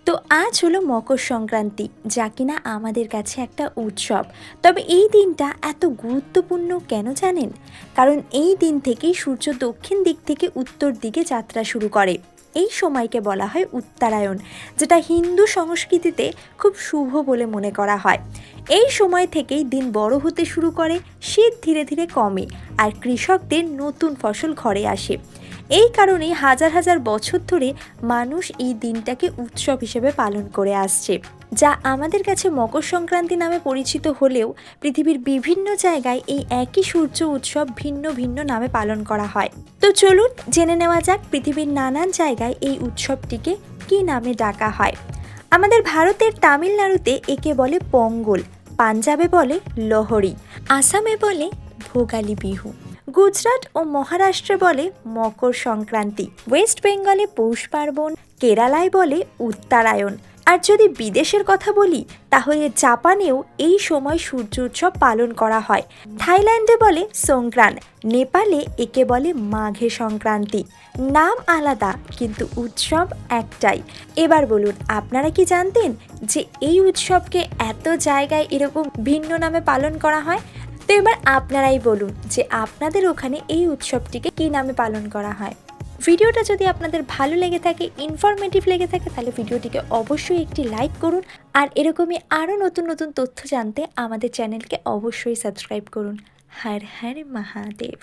তো আজ হলো মকর সংক্রান্তি, যা কিনা আমাদের কাছে একটা উৎসব। তবে এই দিনটা এত গুরুত্বপূর্ণ কেন জানেন? কারণ এই দিন থেকেই সূর্য দক্ষিণ দিক থেকে উত্তর দিকে যাত্রা শুরু করে। এই সময়কে বলা হয় উত্তরায়ণ, যেটা হিন্দু সংস্কৃতিতে খুব শুভ বলে মনে করা হয়। এই সময় থেকেই দিন বড় হতে শুরু করে, শীত ধীরে ধীরে কমে, আর কৃষকদের নতুন ফসল ঘরে আসে। এই কারণেই হাজার হাজার বছর ধরে মানুষ এই দিনটাকে উৎসব হিসেবে পালন করে আসছে, যা আমাদের কাছে মকর সংক্রান্তি নামে পরিচিত হলেও পৃথিবীর বিভিন্ন জায়গায় এই একই সূর্য উৎসব ভিন্ন ভিন্ন নামে পালন করা হয়। তো চলুন জেনে নেওয়া যাক পৃথিবীর নানান জায়গায় এই উৎসবটিকে কী নামে ডাকা হয়। আমাদের ভারতের তামিলনাড়ুতে একে বলে পঙ্গল, পাঞ্জাবে বলে লোহড়ি, আসামে বলে ভোগালী বিহু, গুজরাট ও মহারাষ্ট্রে বলে মকর সংক্রান্তি, ওয়েস্ট বেঙ্গলে পৌষ পার্বণ, কেরালায় বলে উত্তরায়ণ। আর যদি বিদেশের কথা বলি, তাহলে জাপানেও এই সময় সূর্য উৎসব পালন করা হয়। থাইল্যান্ডে বলে সংক্রান, নেপালে একে বলে মাঘে সংক্রান্তি। নাম আলাদা কিন্তু উৎসব একটাই। এবার বলুন, আপনারা কি জানতেন যে এই উৎসবকে এত জায়গায় এরকম ভিন্ন নামে পালন করা হয়? তো এবার আপনারাই বলুন যে আপনাদের ওখানে এই উৎসবটিকে কী নামে পালন করা হয়। ভিডিওটা যদি আপনাদের ভালো লেগে থাকে, ইনফরমেটিভ লেগে থাকে, তাহলে ভিডিওটিকে অবশ্যই একটি লাইক করুন। আর এরকমই আরও নতুন নতুন তথ্য জানতে আমাদের চ্যানেলকে অবশ্যই সাবস্ক্রাইব করুন। হর হর মহাদেব।